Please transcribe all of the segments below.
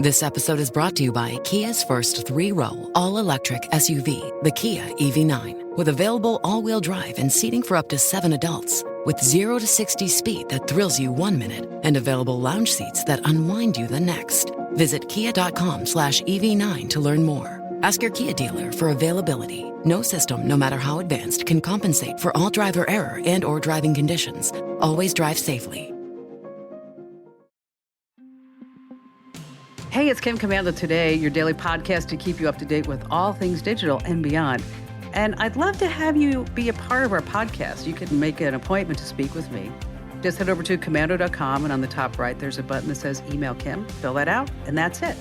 This episode is brought to you by Kia's first three-row, all-electric SUV, the Kia EV9, with available all-wheel drive and seating for up to 7 adults. With 0 to 60 speed that thrills you 1 minute and available lounge seats that unwind you the next. Visit kia.com/EV9 to learn more. Ask your Kia dealer for availability. No system, no matter how advanced, can compensate for all driver error and or driving conditions. Always drive safely. Hey, it's Kim Commando Today, your daily podcast to keep you up to date with all things digital and beyond. And I'd love to have you be a part of our podcast. You can make an appointment to speak with me. Just head over to commando.com, and on the top right, there's a button that says Email Kim. Fill that out, and that's it.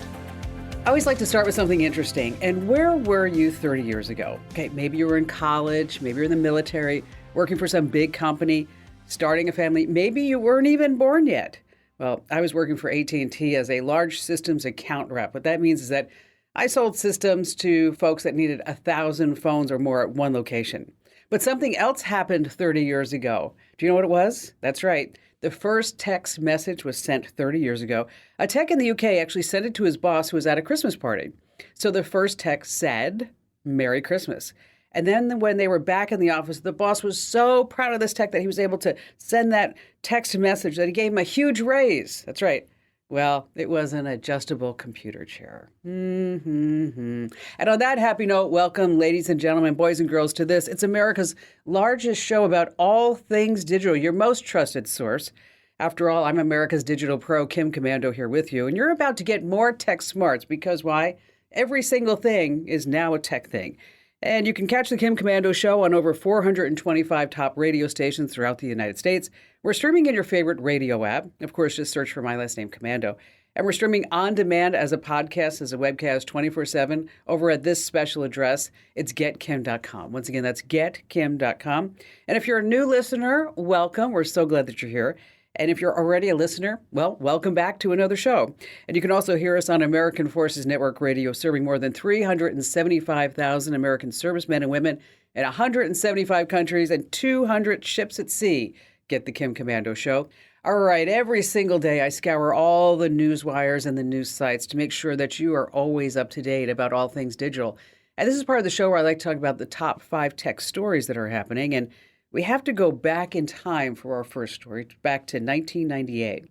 I always like to start with something interesting. And where were you 30 years ago? Okay, maybe you were in college, maybe you're in the military, working for some big company, starting a family. Maybe you weren't even born yet. Well, I was working for AT&T as a large systems account rep. What that means is that I sold systems to folks that needed 1,000 phones or more at one location. But something else happened 30 years ago. Do you know what it was? That's right. The first text message was sent 30 years ago. A tech in the UK actually sent it to his boss who was at a Christmas party. So the first text said, "Merry Christmas." And then when they were back in the office, the boss was so proud of this tech that he was able to send that text message that he gave him a huge raise. That's right. Well, it was an adjustable computer chair. And on that happy note, welcome, ladies and gentlemen, boys and girls, to this. It's America's largest show about all things digital, your most trusted source. After all, I'm America's digital pro, Kim Commando, here with you. And you're about to get more tech smarts because why? Every single thing is now a tech thing. And you can catch the Kim Commando Show on over 425 top radio stations throughout the United States. We're streaming in your favorite radio app. Of course, just search for my last name, Commando. And we're streaming on demand as a podcast, as a webcast, 24/7 over at this special address. It's getkim.com. Once again, that's getkim.com. And if you're a new listener, welcome. We're so glad that you're here. And if you're already a listener, well, welcome back to another show. And you can also hear us on American Forces Network Radio, serving more than 375,000 American servicemen and women in 175 countries and 200 ships at sea. Get the Kim Commando Show. All right, every single day I scour all the news wires and the news sites to make sure that you are always up to date about all things digital. And this is part of the show where I like to talk about the top 5 tech stories that are happening. And we have to go back in time for our first story, back to 1998. Do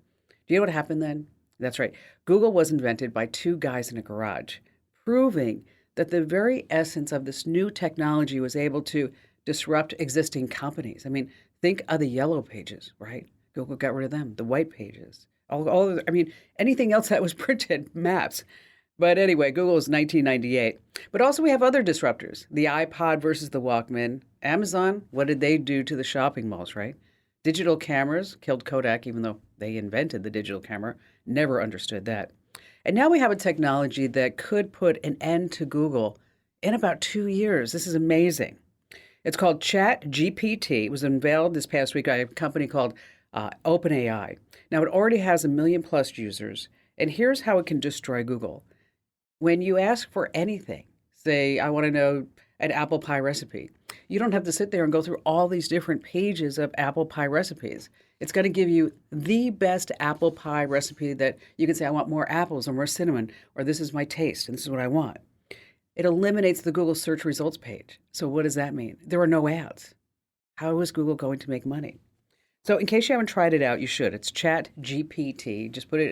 you know what happened then? That's right. Google was invented by 2 guys in a garage, proving that the very essence of this new technology was able to disrupt existing companies. I mean, think of the yellow pages, right? Google got rid of them, the white pages, anything else that was printed, maps. But anyway, Google is 1998. But also we have other disruptors, the iPod versus the Walkman. Amazon, what did they do to the shopping malls, right? Digital cameras killed Kodak, even though they invented the digital camera. Never understood that. And now we have a technology that could put an end to Google in about 2 years. This is amazing. It's called ChatGPT. It was unveiled this past week by a company called OpenAI. Now, it already has 1 million plus users. And here's how it can destroy Google. When you ask for anything, say, I want to know an apple pie recipe, you don't have to sit there and go through all these different pages of apple pie recipes. It's going to give you the best apple pie recipe that you can say, I want more apples or more cinnamon, or this is my taste, and this is what I want. It eliminates the Google search results page. So what does that mean? There are no ads. How is Google going to make money? So in case you haven't tried it out, you should. It's ChatGPT. Just put it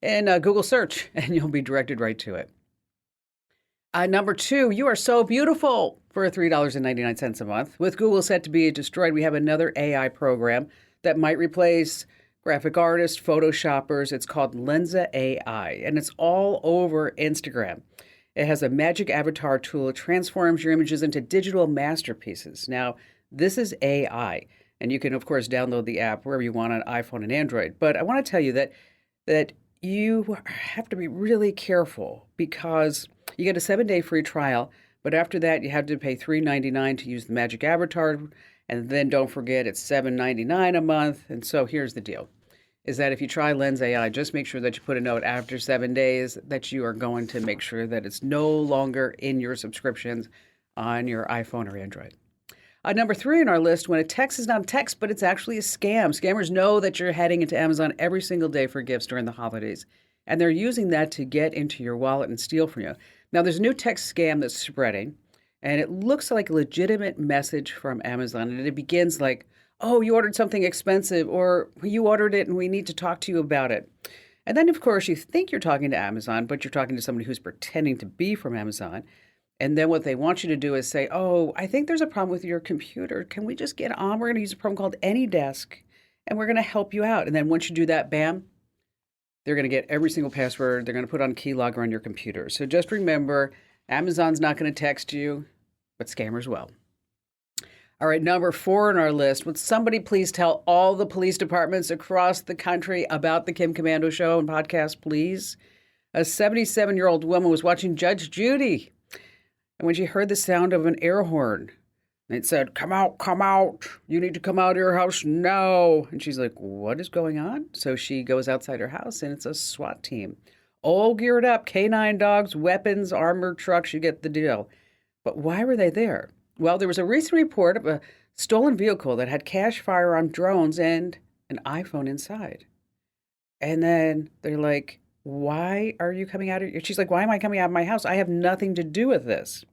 in Google search, and you'll be directed right to it. Number 2, you are so beautiful for $3.99 a month. With Google set to be destroyed, we have another AI program that might replace graphic artists, photoshoppers. It's called Lensa AI, and it's all over Instagram. It has a magic avatar tool. It transforms your images into digital masterpieces. Now, this is AI, and you can, of course, download the app wherever you want on iPhone and Android. But I want to tell you that you have to be really careful because you get a 7-day free trial, but after that, you have to pay $3.99 to use the magic avatar. And then don't forget, it's $7.99 a month. And so here's the deal, is that if you try Lens AI, just make sure that you put a note after 7 days that you are going to make sure that it's no longer in your subscriptions on your iPhone or Android. Number 3 on our list, when a text is not a text, but it's actually a scam. Scammers know that you're heading into Amazon every single day for gifts during the holidays. and they're using that to get into your wallet and steal from you. Now, there's a new text scam that's spreading, and it looks like a legitimate message from Amazon, and it begins like, "Oh, you ordered something expensive," or "You ordered it and we need to talk to you about it." And then, of course, you think you're talking to Amazon, but you're talking to somebody who's pretending to be from Amazon. And then what they want you to do is say, "Oh, I think there's a problem with your computer. Can we just get on? We're going to use a program called AnyDesk, and we're going to help you out." And then once you do that, bam, they're going to get every single password. They're going to put on keylogger on your computer. So just remember, Amazon's not going to text you, but scammers will. All right, number 4 on our list. Would somebody please tell all the police departments across the country about the Kim Komando Show and podcast, please? A 77-year-old woman was watching Judge Judy, and when she heard the sound of an air horn, it said, "Come out, come out. You need to come out of your house now." And she's like, "What is going on?" So she goes outside her house, and it's a SWAT team. All geared up, canine dogs, weapons, armored trucks, you get the deal. But why were they there? Well, there was a recent report of a stolen vehicle that had cache firearm drones and an iPhone inside. And then they're like, "Why are you coming out of your..." She's like, "Why am I coming out of my house? I have nothing to do with this."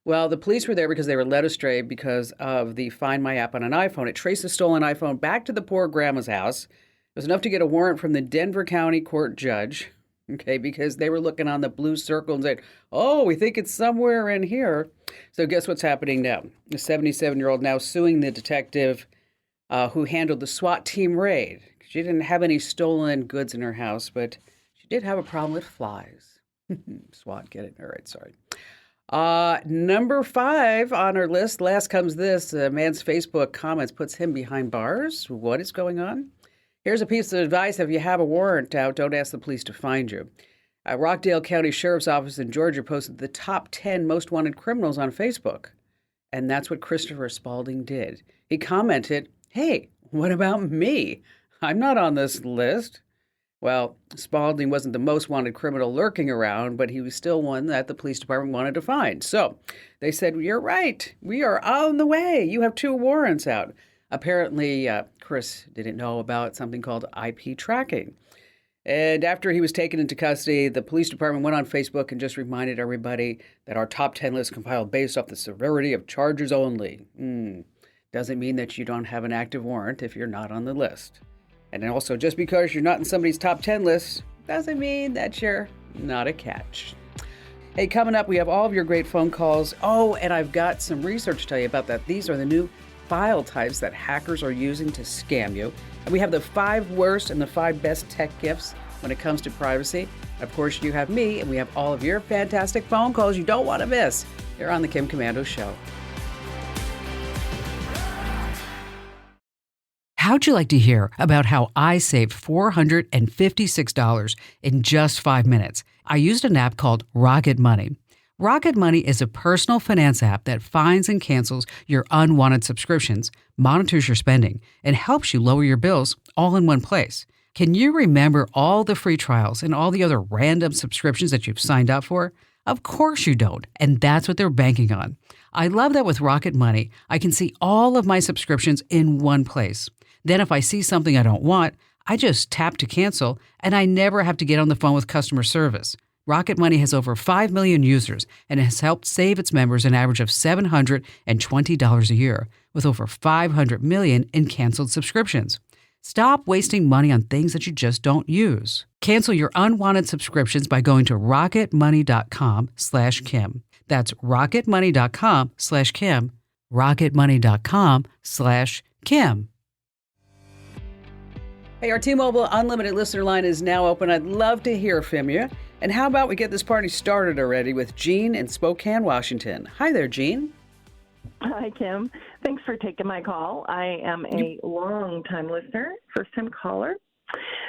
Well, the police were there because they were led astray because of the Find My app on an iPhone. It traced the stolen iPhone back to the poor grandma's house. It was enough to get a warrant from the Denver County Court judge, okay, because they were looking on the blue circle and said, "Oh, we think it's somewhere in here." So guess what's happening now? The 77-year-old now suing the detective who handled the SWAT team raid. She didn't have any stolen goods in her house, but she did have a problem with flies. SWAT, get it? All right, sorry. Number 5 on our list, last comes this. A man's Facebook comments puts him behind bars. What is going on? Here's a piece of advice. If you have a warrant out, don't ask the police to find you. Rockdale County Sheriff's Office in Georgia posted the top 10 most wanted criminals on Facebook. And that's what Christopher Spalding did. He commented, "Hey, what about me? I'm not on this list." Well, Spalding wasn't the most wanted criminal lurking around, but he was still one that the police department wanted to find. So they said, "You're right. We are on the way. You have 2 warrants out." Apparently, Chris didn't know about something called IP tracking. And after he was taken into custody, the police department went on Facebook and just reminded everybody that our top 10 list compiled based off the severity of charges only. Doesn't mean that you don't have an active warrant if you're not on the list. And also, just because you're not in somebody's top 10 list doesn't mean that you're not a catch. Hey, coming up, we have all of your great phone calls. Oh, and I've got some research to tell you about that. These are the new file types that hackers are using to scam you. And we have the 5 worst and the 5 best tech gifts when it comes to privacy. Of course, you have me, and we have all of your fantastic phone calls you don't want to miss here on the Kim Komando Show. How'd you like to hear about how I saved $456 in just 5 minutes? I used an app called Rocket Money. Rocket Money is a personal finance app that finds and cancels your unwanted subscriptions, monitors your spending, and helps you lower your bills all in one place. Can you remember all the free trials and all the other random subscriptions that you've signed up for? Of course you don't, and that's what they're banking on. I love that with Rocket Money, I can see all of my subscriptions in one place. Then if I see something I don't want, I just tap to cancel, and I never have to get on the phone with customer service. Rocket Money has over 5 million users and has helped save its members an average of $720 a year, with over 500 million in canceled subscriptions. Stop wasting money on things that you just don't use. Cancel your unwanted subscriptions by going to rocketmoney.com/Kim. That's rocketmoney.com/Kim. rocketmoney.com/Kim. Hey, our T-Mobile Unlimited listener line is now open. I'd love to hear from you. And how about we get this party started already with Jean in Spokane, Washington. Hi there, Jean. Hi, Kim. Thanks for taking my call. I am a long-time listener, first-time caller.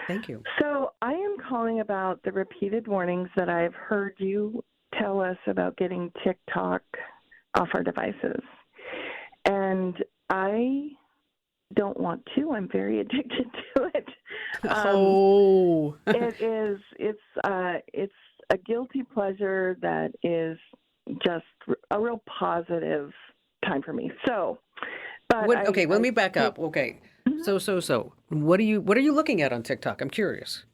Thank you. So I am calling about the repeated warnings that I've heard you tell us about getting TikTok off our devices. And I don't want to. I'm very addicted to it. It's a guilty pleasure that is just a real positive time for me. So, but let me back up. Okay. So what are you looking at on TikTok? I'm curious.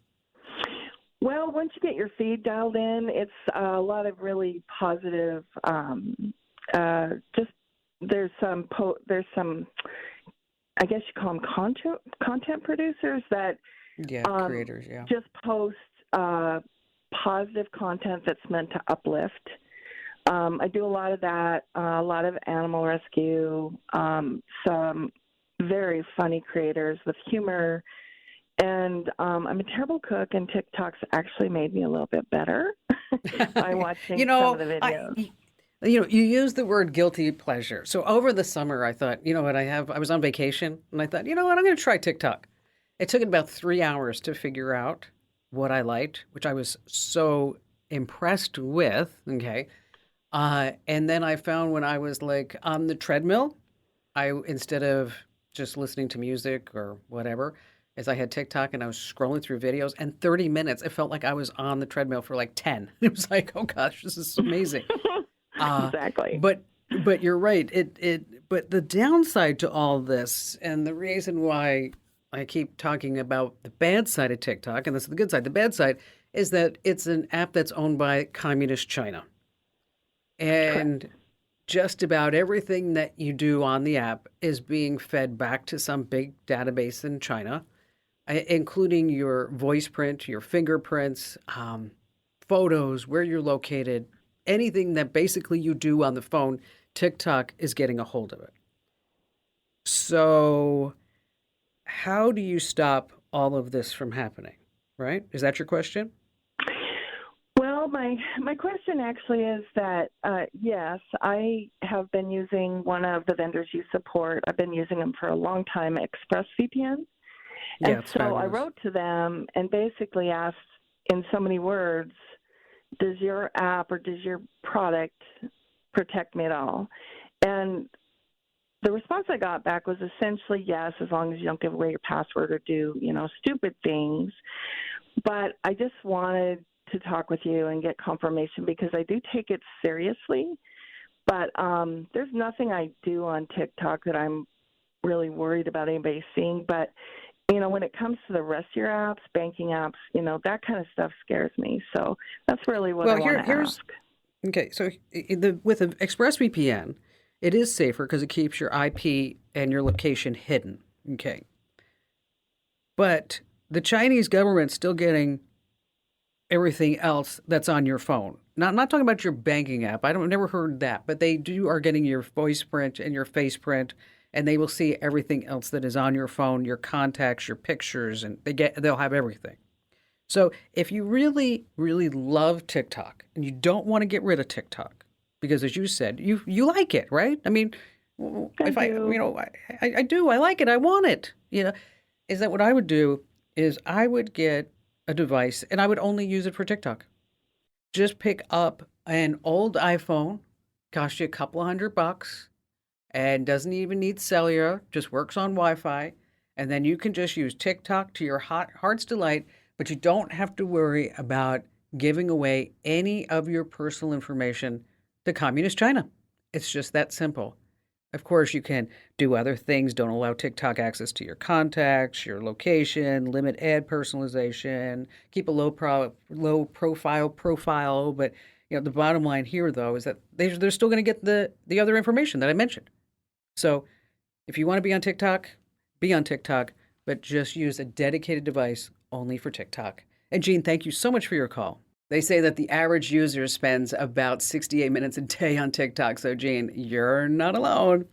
Well, once you get your feed dialed in, it's a lot of really positive. Just there's some I guess you call them content producers that Yeah, creators, yeah. just post positive content that's meant to uplift. I do a lot of that, a lot of animal rescue, some very funny creators with humor. And I'm a terrible cook, and TikTok's actually made me a little bit better by watching You some of know, the videos. you use the word guilty pleasure. So over the summer, I thought, you know what, I was on vacation, and I thought, you know what, I'm going to try TikTok. It took about 3 hours to figure out what I liked, which I was so impressed with. Okay. And then I found when I was like on the treadmill, instead of just listening to music or whatever, as I had TikTok and I was scrolling through videos, and 30 minutes, it felt like I was on the treadmill for like 10. It was like, oh gosh, this is amazing. Uh, Exactly. but but you're right. But the downside to all this, and the reason why I keep talking about the bad side of TikTok, and this is the good side. The bad side is that it's an app that's owned by communist China. Correct. And just about everything that you do on the app is being fed back to some big database in China, including your voice print, your fingerprints, photos, where you're located, anything that basically you do on the phone, TikTok is getting a hold of it. So, how do you stop all of this from happening? Right? Is that your question? Well, my question actually is that yes, I have been using one of the vendors you support. I've been using them for a long time, ExpressVPN. Yeah, And it's so I fabulous. wrote to them and basically asked in so many words, does your app or does your product protect me at all? And the response I got back was essentially yes, as long as you don't give away your password or do, stupid things. But I just wanted to talk with you and get confirmation because I do take it seriously. But there's nothing I do on TikTok that I'm really worried about anybody seeing. But when it comes to the rest of your apps, banking apps, that kind of stuff scares me. So that's really what I Well, want to here's ask. okay. So with an ExpressVPN, it is safer because it keeps your IP and your location hidden. Okay, but the Chinese government's still getting everything else that's on your phone. Not talking about your banking app. Never heard that, but they are getting your voice print and your face print, and they will see everything else that is on your phone, your contacts, your pictures, and they'll have everything. So if you really, really love TikTok and you don't want to get rid of TikTok, because as you said, you like it, right? I mean, I if I, do. I do, I like it, I want it. Is that what I would do? Is I would get a device and I would only use it for TikTok. Just pick up an old iPhone, cost you a couple of $100, and doesn't even need cellular, just works on Wi-Fi, and then you can just use TikTok to your heart's delight, but you don't have to worry about giving away any of your personal information to Communist China. It's just that simple. Of course, you can do other things. Don't allow TikTok access to your contacts, your location, limit ad personalization, keep a low profile. But the bottom line here, though, is that they're still going to get the other information that I mentioned. So if you want to be on TikTok, be on TikTok, but just use a dedicated device only for TikTok. And Gene, thank you so much for your call. They say that the average user spends about 68 minutes a day on TikTok. So, Gene, you're not alone.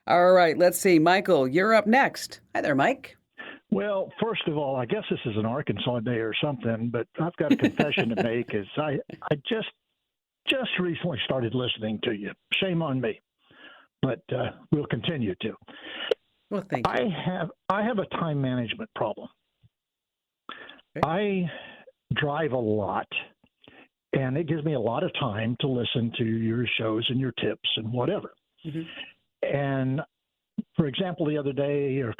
All right, let's see. Michael, you're up next. Hi there, Mike. Well, first of all, I guess this is an Arkansas day or something, but I've got a confession to make. Is I just recently started listening to you. Shame on me, but we'll continue to. Well, thank you. I have a time management problem. Okay. I drive a lot, and it gives me a lot of time to listen to your shows and your tips and whatever. Mm-hmm. And for example, the other day or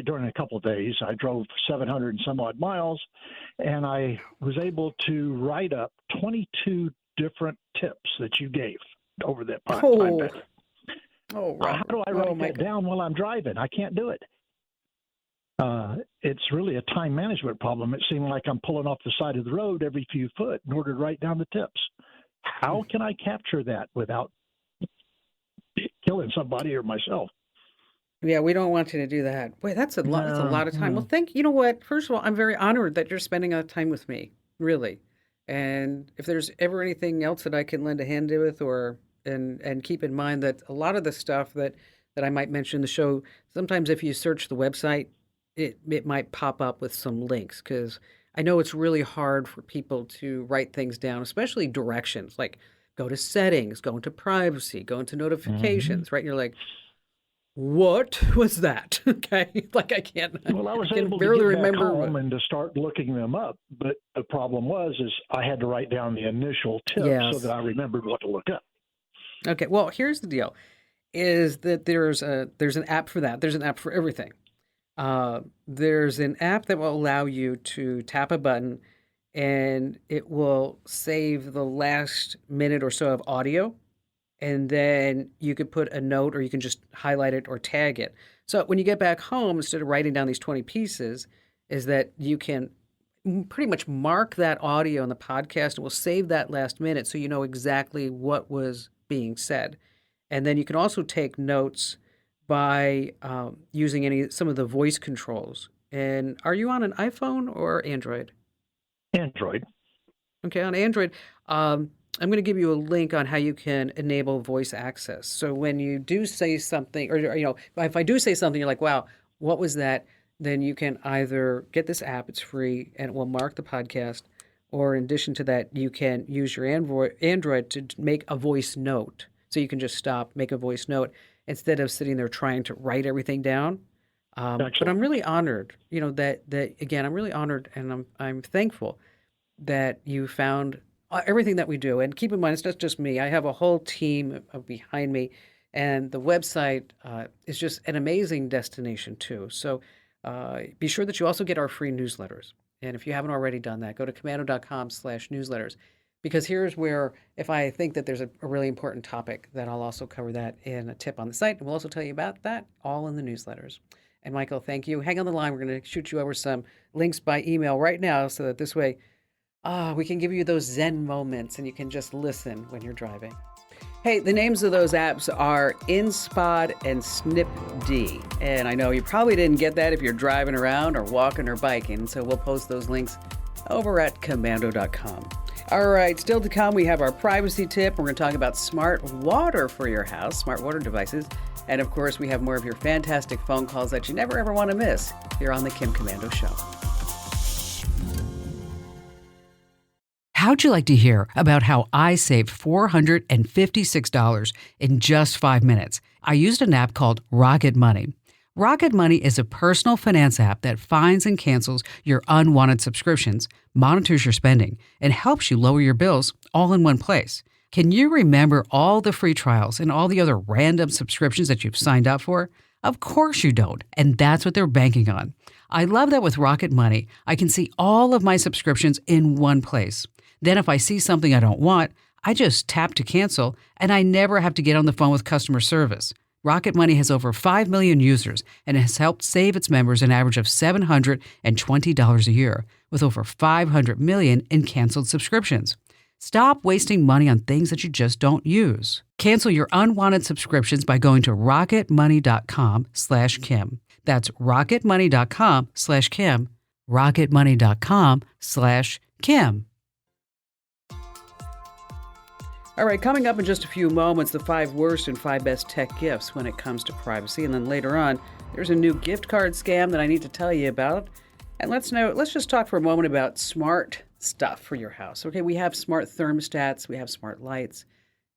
during a couple of days, I drove 700 and some odd miles, and I was able to write up 22 different tips that you gave over that time period. Oh, How do I write that Michael. down while I'm driving? I can't do it. it's really a time management problem. It seemed like I'm pulling off the side of the road every few foot in order to write down the tips. How can I capture that without killing somebody or myself? Yeah, we don't want you to do that. Wait, that's a lot. That's a lot of time. Well, No. you know what? First of all, I'm very honored that you're spending time with me, really. And if there's ever anything else that I can lend a hand with, or and keep in mind that a lot of the stuff that I might mention in the show, sometimes if you search the website, it might pop up with some links because I know it's really hard for people to write things down, especially directions, like go to settings, go into privacy, go into Mhm. notifications, right? And you're like, what was that? Okay. Like Well, I was I can able to barely get back remember home what. and to start looking them up, but the problem is I had to write down the initial tip so that Yes. I remembered what to look up. Okay. Well, here's the deal is that there's an app for that. There's an app for everything. There's an app that will allow you to tap a button and it will save the last minute or so of audio. And then you could put a note or you can just highlight it or tag it. So when you get back home, instead of writing down these 20 pieces, is that you can pretty much mark that audio in the podcast and we'll save that last minute so you know exactly what was being said. And then you can also take notes by using some of the voice controls. And are you on an iPhone or Android? Android. Okay, on Android, I'm going to give you a link on how you can enable voice access. So when you do say something, or if I do say something, you're like, "Wow, what was that?" Then you can either get this app; it's free, and it will mark the podcast. Or in addition to that, you can use your Android to make a voice note. So you can just stop, make a voice note instead of sitting there trying to write everything down. But I'm Excellent. really honored, that again, I'm really honored, and I'm thankful that you found everything that we do. And keep in mind, it's not just me. I have a whole team behind me, and the website is just an amazing destination too. So be sure that you also get our free newsletters. And if you haven't already done that, go to commando.com/newsletters. Because here's where, if I think that there's a really important topic, then I'll also cover that in a tip on the site. And we'll also tell you about that all in the newsletters. And Michael, thank you. Hang on the line. We're going to shoot you over some links by email right now so that this way we can give you those Zen moments and you can just listen when you're driving. Hey, the names of those apps are InSpot and SnipD. And I know you probably didn't get that if you're driving around or walking or biking. So we'll post those links over at commando.com. All right, still to come, we have our privacy tip. We're going to talk about smart water for your house, smart water devices. And of course, we have more of your fantastic phone calls that you never ever want to miss here on The Kim Komando Show. How'd you like to hear about how I saved $456 in just 5 minutes? I used an app called Rocket Money. Rocket Money is a personal finance app that finds and cancels your unwanted subscriptions, monitors your spending, and helps you lower your bills all in one place. Can you remember all the free trials and all the other random subscriptions that you've signed up for? Of course you don't, and that's what they're banking on. I love that with Rocket Money, I can see all of my subscriptions in one place. Then if I see something I don't want, I just tap to cancel, and I never have to get on the phone with customer service. Rocket Money has over 5 million users and has helped save its members an average of $720 a year, with over 500 million in canceled subscriptions. Stop wasting money on things that you just don't use. Cancel your unwanted subscriptions by going to rocketmoney.com/Kim. That's rocketmoney.com/Kim. rocketmoney.com/Kim. All right, coming up in just a few moments, the 5 worst and 5 best tech gifts when it comes to privacy. And then later on, there's a new gift card scam that I need to tell you about. And let's just talk for a moment about smart stuff for your house. Okay, we have smart thermostats, we have smart lights.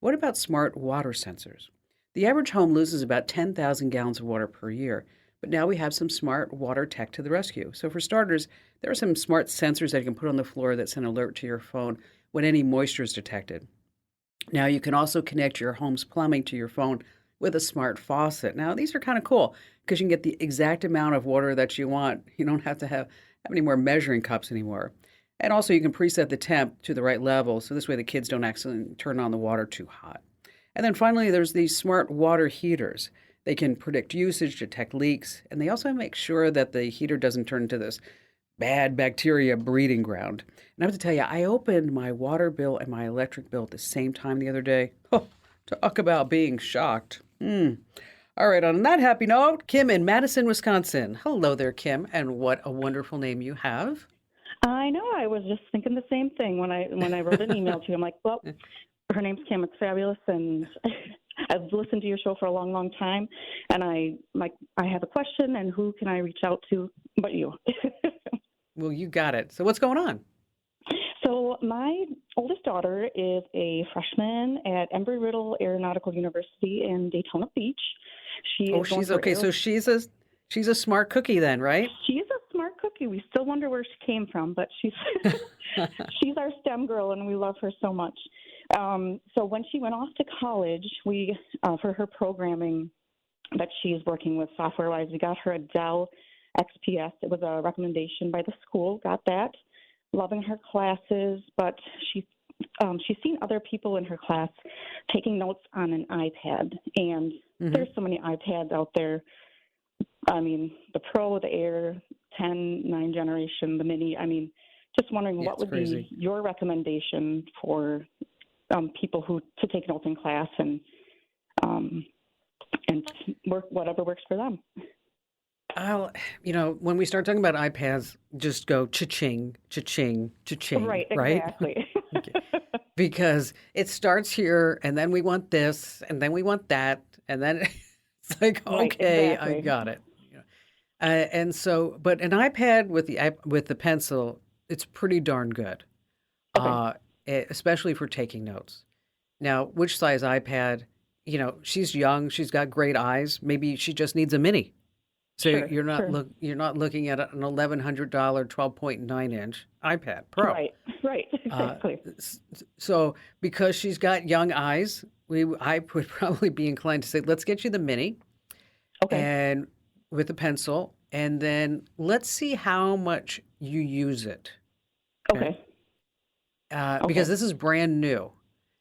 What about smart water sensors? The average home loses about 10,000 gallons of water per year, but now we have some smart water tech to the rescue. So for starters, there are some smart sensors that you can put on the floor that send an alert to your phone when any moisture is detected. Now you can also connect your home's plumbing to your phone with a smart faucet. Now these are kind of cool because you can get the exact amount of water that you want. You don't have to have any more measuring cups anymore. And also you can preset the temp to the right level so this way the kids don't accidentally turn on the water too hot. And then finally there's these smart water heaters. They can predict usage, detect leaks, and they also make sure that the heater doesn't turn into this bad bacteria breeding ground. And I have to tell you, I opened my water bill and my electric bill at the same time the other day. Oh, talk about being shocked. All right, on that happy note, Kim in Madison, Wisconsin. Hello there, Kim, and what a wonderful name you have. I know. I was just thinking the same thing when I wrote an email to you. I'm like, well, her name's Kim. It's fabulous, and I've listened to your show for a long, long time. And I have a question, and who can I reach out to but you? Well, you got it. So what's going on? So my oldest daughter is a freshman at Embry-Riddle Aeronautical University in Daytona Beach. She Oh, is going she's for okay. So she's a smart cookie then, right? She's a smart cookie. We still wonder where she came from, but she's she's our STEM girl, and we love her so much. So when she went off to college, we for her programming that she's working with software-wise, we got her a Dell XPS. It was a recommendation by the school. Got that. Loving her classes, but she's seen other people in her class taking notes on an iPad, and there's so many iPads out there. I mean, the Pro, the Air, 10, 9 generation, the Mini. I mean, just wondering what would be your recommendation for people to take notes in class and work whatever works for them. When we start talking about iPads, just go cha-ching, cha-ching, cha-ching, right? Right? Exactly. Okay. Because it starts here, and then we want this, and then we want that, and then it's like, Right, okay, exactly. I got it. And so, but an iPad with the pencil, it's pretty darn good, Okay. especially for taking notes. Now, which size iPad? She's young, she's got great eyes. Maybe she just needs a mini. So Sure, you're not looking at an $1,100 12.9-inch iPad Pro. Right, exactly. So because she's got young eyes, I would probably be inclined to say, let's get you the mini, Okay. and with a pencil, and then let's see how much you use it. Okay. Because this is brand new.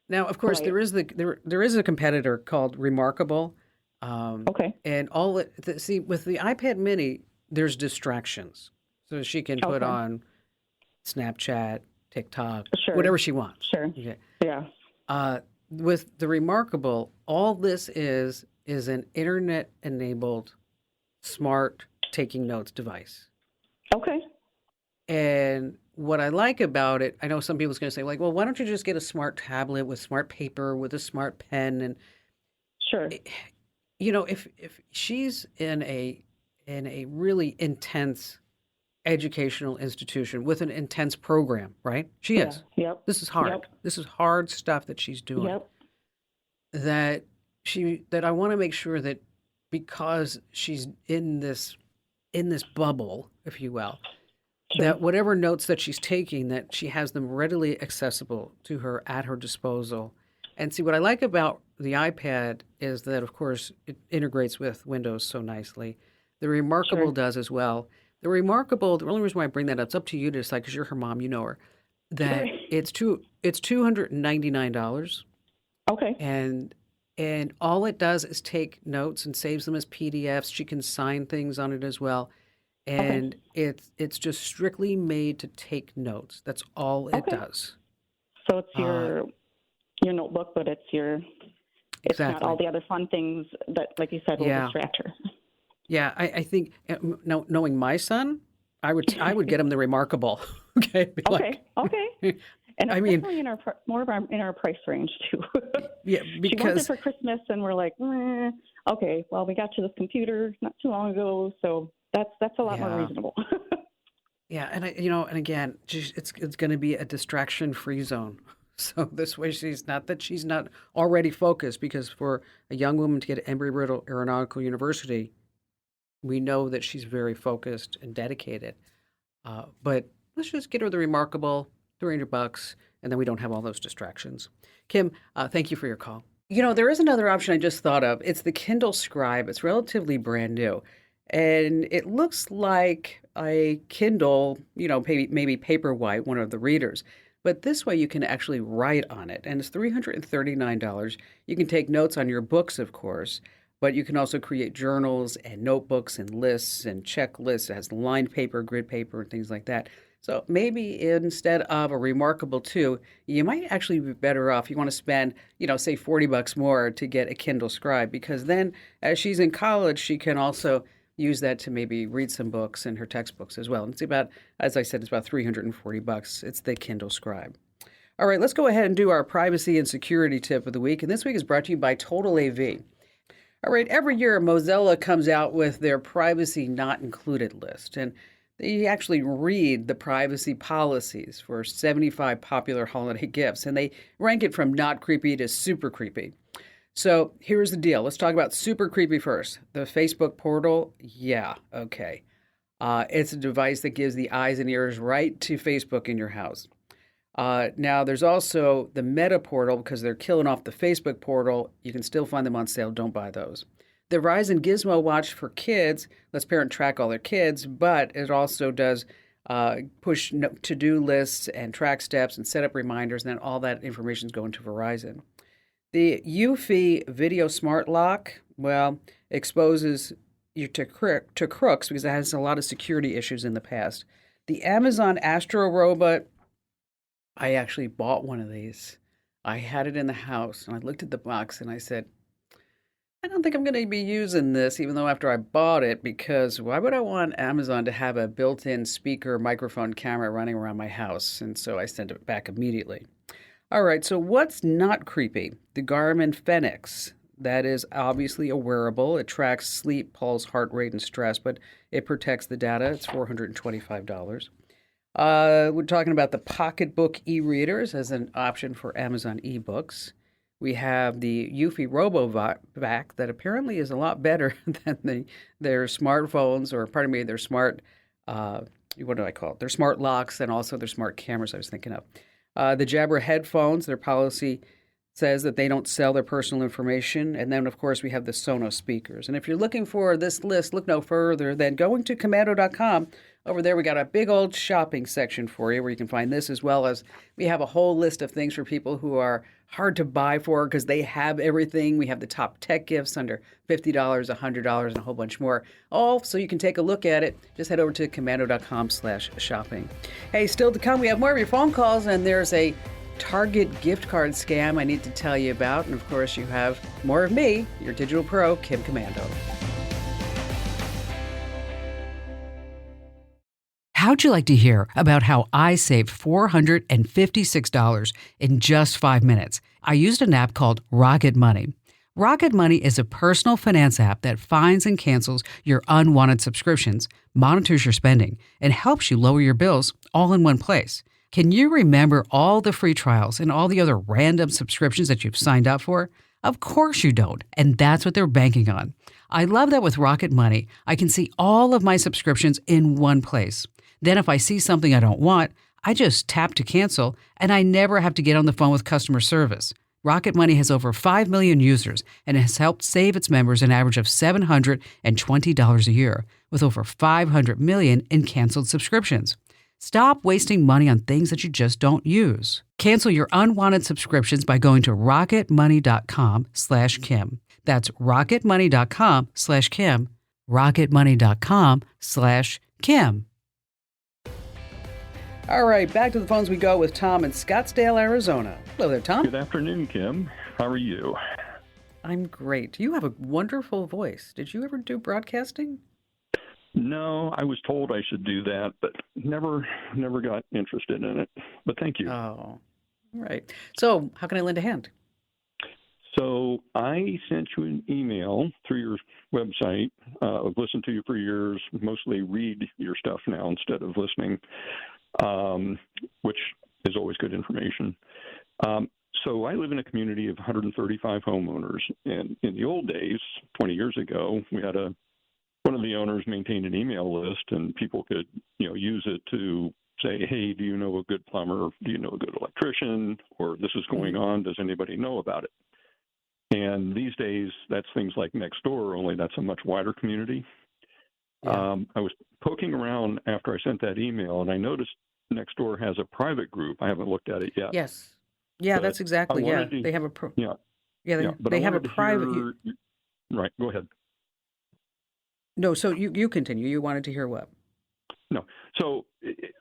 Now, of course, Right. there is a competitor called Remarkable. Okay. And with the iPad Mini, there's distractions, so she can put Okay. on Snapchat, TikTok, Sure. whatever she wants. Sure. Okay. Yeah. With the Remarkable, all this is an internet-enabled smart taking notes device. Okay. And what I like about it, I know some people's going to say, like, well, why don't you just get a smart tablet with smart paper, with a smart pen? And Sure. if she's in a really intense educational institution with an intense program, right? She is. Yep. This is hard. Yep. This is hard stuff that she's doing. Yep. That I want to make sure that because she's in this bubble, if you will, Sure. that whatever notes that she's taking, that she has them readily accessible to her at her disposal. And see, what I like about the iPad is that, of course, it integrates with Windows so nicely. The Remarkable Sure. does as well. The only reason why I bring that up, it's up to you to decide because you're her mom, you know her, that Right. it's $299, Okay. and all it does is take notes and saves them as PDFs. She can sign things on it as well. And it's just strictly made to take notes. That's all it Okay. does. So it's your notebook, but it's not Exactly. all the other fun things that, like you said, will Yeah. distract her. Yeah, I think knowing my son, I would get him the Remarkable. Okay. Be Okay. Okay. And I it's mean- definitely in our price range too. Yeah, She wants because it for Christmas, and we're like, okay, well, we got you this computer not too long ago, so that's a lot more Yeah. reasonable. yeah, and and again, it's going to be a distraction-free zone. So this way, she's not already focused. Because for a young woman to get at Embry-Riddle Aeronautical University, we know that she's very focused and dedicated. But let's just get her the Remarkable, $300, and then we don't have all those distractions. Kim, thank you for your call. There is another option I just thought of. It's the Kindle Scribe. It's relatively brand new, and it looks like a Kindle, maybe Paperwhite, one of the readers. But this way you can actually write on it, and it's $339. You can take notes on your books, of course, but you can also create journals and notebooks and lists and checklists. It has lined paper, grid paper, and things like that. So maybe instead of a Remarkable 2, you might actually be better off. You want to spend, say $40 more to get a Kindle Scribe, because then as she's in college, she can also use that to maybe read some books and her textbooks as well. And it's about, as I said, it's about $340. It's the Kindle Scribe. All right, let's go ahead and do our privacy and security tip of the week. And this week is brought to you by Total AV. All right, every year Mozilla comes out with their privacy not included list. And they actually read the privacy policies for 75 popular holiday gifts, and they rank it from not creepy to super creepy. So here's the deal. Let's talk about super creepy first. The Facebook portal, yeah, okay. It's a device that gives the eyes and ears right to Facebook in your house. Now, there's also the Meta portal, because they're killing off the Facebook portal. You can still find them on sale. Don't buy those. The Verizon Gizmo Watch for kids lets parents track all their kids, but it also does push to-do lists and track steps and set up reminders, and then all that information is going to Verizon. The Eufy Video Smart Lock, exposes you to crooks because it has a lot of security issues in the past. The Amazon Astro Robot, I actually bought one of these. I had it in the house, and I looked at the box, and I said, I don't think I'm going to be using this, even though after I bought it, because why would I want Amazon to have a built-in speaker, microphone, camera running around my house? And so I sent it back immediately. All right, so what's not creepy? The Garmin Fenix. That is obviously a wearable. It tracks sleep, pulse, heart rate, and stress, but it protects the data. It's $425. We're talking about the Pocketbook e-readers as an option for Amazon ebooks. We have the Eufy RoboVac that apparently is a lot better than their smartphones, or pardon me, their smart, what do I call it? Their smart locks and also their smart cameras I was thinking of. The Jabra headphones, their policy says that they don't sell their personal information. And then, of course, we have the Sonos speakers. And if you're looking for this list, look no further than going to Komando.com. Over there, we got a big old shopping section for you where you can find this, as well as we have a whole list of things for people who are hard to buy for because they have everything. We have the top tech gifts under $50, $100, and a whole bunch more. All so you can take a look at it. Just head over to Komando.com/shopping. Hey, still to come, we have more of your phone calls, and there's a Target gift card scam I need to tell you about. And of course, you have more of me, your digital pro, Kim Komando. How'd you like to hear about how I saved $456 in just 5 minutes? I used an app called Rocket Money. Rocket Money is a personal finance app that finds and cancels your unwanted subscriptions, monitors your spending, and helps you lower your bills all in one place. Can you remember all the free trials and all the other random subscriptions that you've signed up for? Of course you don't, and that's what they're banking on. I love that with Rocket Money, I can see all of my subscriptions in one place. Then if I see something I don't want, I just tap to cancel, and I never have to get on the phone with customer service. Rocket Money has over 5 million users and has helped save its members an average of $720 a year, with over 500 million in canceled subscriptions. Stop wasting money on things that you just don't use. Cancel your unwanted subscriptions by going to rocketmoney.com/Kim. That's rocketmoney.com/Kim. rocketmoney.com/Kim. All right, back to the phones we go with Tom in Scottsdale, Arizona. Hello there, Tom. Good afternoon, Kim. How are you? I'm great. You have a wonderful voice. Did you ever do broadcasting? No, I was told I should do that, but never got interested in it. But thank you. Oh, all right. So how can I lend a hand? So I sent you an email through your website. I've listened to you for years, mostly read your stuff now instead of listening, which is always good information. So I live in a community of 135 homeowners. And in the old days, 20 years ago, we had one of the owners maintained an email list, and people could, use it to say, hey, do you know a good plumber? Do you know a good electrician? Or this is going on. Does anybody know about it? And these days, that's things like Nextdoor, only that's a much wider community. Yeah. I was poking around after I sent that email, and I noticed Nextdoor has a private group. I haven't looked at it yet. Yes. Yeah, but that's exactly. Yeah, they have a yeah. They have a private. Right. Go ahead. No, so you continue. You wanted to hear what? No. So,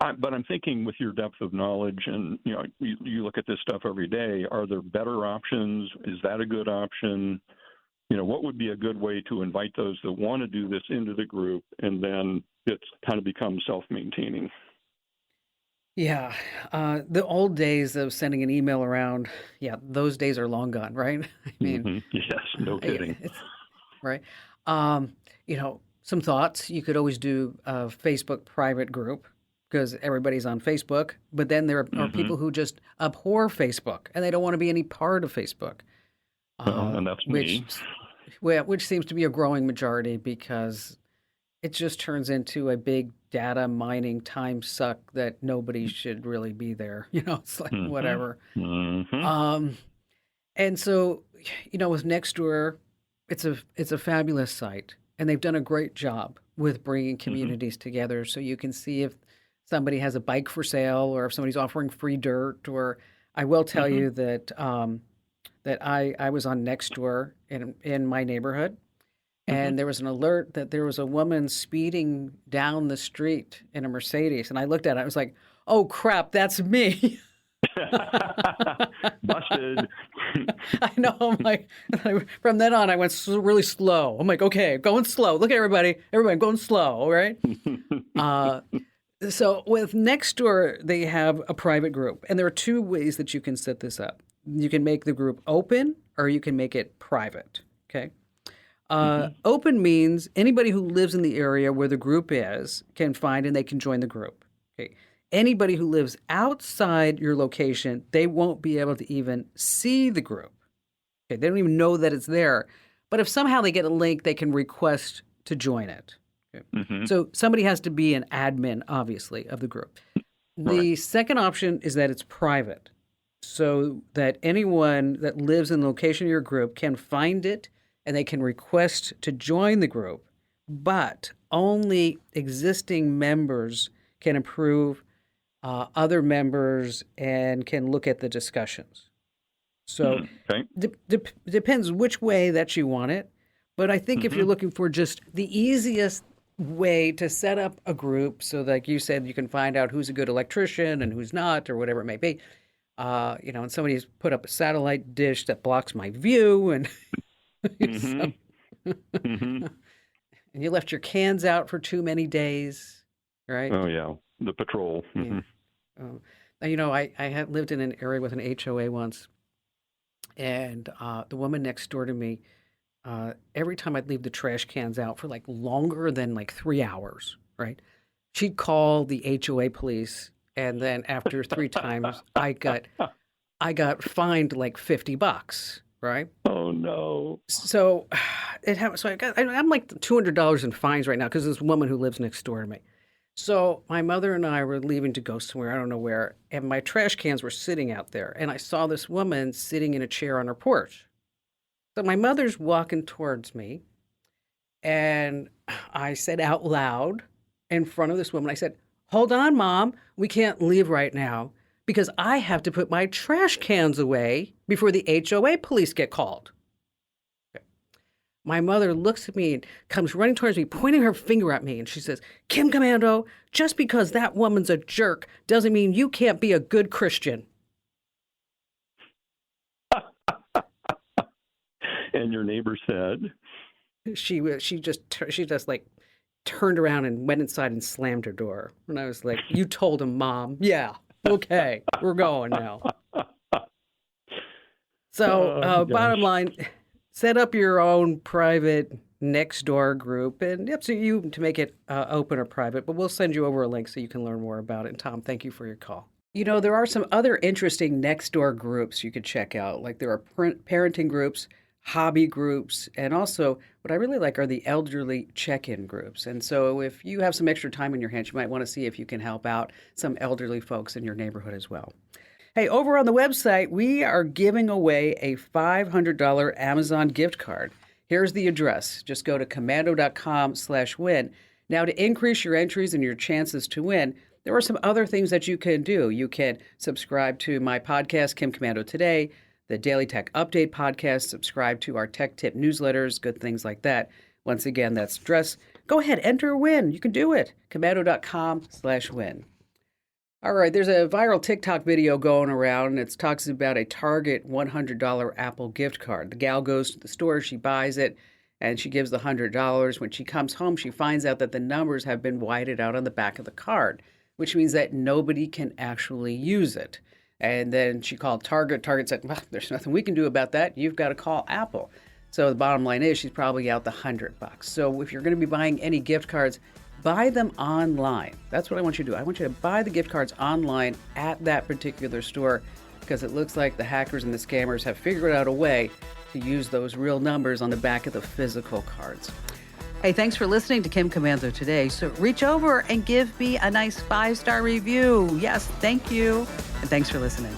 but I'm thinking with your depth of knowledge, and you look at this stuff every day. Are there better options? Is that a good option? What would be a good way to invite those that want to do this into the group, and then it's kind of become self-maintaining? Yeah, the old days of sending an email around, yeah, those days are long gone, right? I mean, Yes, no kidding. right. Um, some thoughts. You could always do a Facebook private group because everybody's on Facebook, but then there are people who just abhor Facebook and they don't want to be any part of Facebook. And that's me. Which seems to be a growing majority because it just turns into a big data mining time suck that nobody should really be there. It's like whatever. And so, with Nextdoor, it's a fabulous site, and they've done a great job with bringing communities together. So you can see if somebody has a bike for sale, or if somebody's offering free dirt. Or I will tell you that that I was on Nextdoor in my neighborhood. And there was an alert that there was a woman speeding down the street in a Mercedes. And I looked at it. I was like, oh, crap, that's me. Busted. I know. I'm like, from then on, I went really slow. I'm like, okay, going slow. Look at everybody. Everybody going slow, right? So with Nextdoor, they have a private group. And there are two ways that you can set this up. You can make the group open or you can make it private, okay? Open means anybody who lives in the area where the group is can find and they can join the group. Okay. Anybody who lives outside your location, they won't be able to even see the group. Okay. They don't even know that it's there. But if somehow they get a link, they can request to join it. Okay. So somebody has to be an admin, obviously, of the group. The second option is that it's private, so that anyone that lives in the location of your group can find it and they can request to join the group, but only existing members can approve other members and can look at the discussions. So depends which way that you want it. But I think if you're looking for just the easiest way to set up a group, so like you said, you can find out who's a good electrician and who's not, or whatever it may be, and somebody's put up a satellite dish that blocks my view, and and you left your cans out for too many days, right? Oh yeah, the patrol. I had lived in an area with an HOA once, and the woman next door to me, every time I'd leave the trash cans out for like longer than like 3 hours, right? She'd call the HOA police, and then after 3 times, I got fined like $50. Right? Oh no! So it happened. So I'm like $200 in fines right now because this woman who lives next door to me. So my mother and I were leaving to go somewhere, I don't know where, and my trash cans were sitting out there, and I saw this woman sitting in a chair on her porch. So my mother's walking towards me, and I said out loud in front of this woman, I said, "Hold on, Mom, we can't leave right now, because I have to put my trash cans away before the HOA police get called." Okay. My mother looks at me and comes running towards me, pointing her finger at me, and she says, "Kim Komando, just because that woman's a jerk doesn't mean you can't be a good Christian." And your neighbor said? She just like turned around and went inside and slammed her door. And I was like, "You told him, Mom." "Yeah. Okay, we're going now." So, bottom line, set up your own private Nextdoor group, and it's up to you to make it open or private, but we'll send you over a link so you can learn more about it. And Tom, thank you for your call. There are some other interesting Nextdoor groups you could check out. Like there are parenting groups, hobby groups, and also what I really like are the elderly check-in groups. And so if you have some extra time in your hands, you might want to see if you can help out some elderly folks in your neighborhood as well. Hey, over on the website, we are giving away a $500 Amazon gift card. Here's the address. Just go to komando.com/win. Now, to increase your entries and your chances to win, there are some other things that you can do. You can subscribe to my podcast, Kim Komando Today. the Daily Tech Update podcast, subscribe to our Tech Tip newsletters, good things like that. Once again, that's address. Go ahead, enter a win. You can do it. Komando.com/win. All right, there's a viral TikTok video going around, and it talks about a Target $100 Apple gift card. The gal goes to the store, she buys it, and she gives the $100. When she comes home, she finds out that the numbers have been whited out on the back of the card, which means that nobody can actually use it. And then she called Target. Target said, well, there's nothing we can do about that. You've got to call Apple. So the bottom line is she's probably out the $100. So if you're going to be buying any gift cards, buy them online. That's what I want you to do. I want you to buy the gift cards online at that particular store, because it looks like the hackers and the scammers have figured out a way to use those real numbers on the back of the physical cards. Hey, thanks for listening to Kim Komando today. So reach over and give me a nice 5-star review. Yes, thank you. And thanks for listening.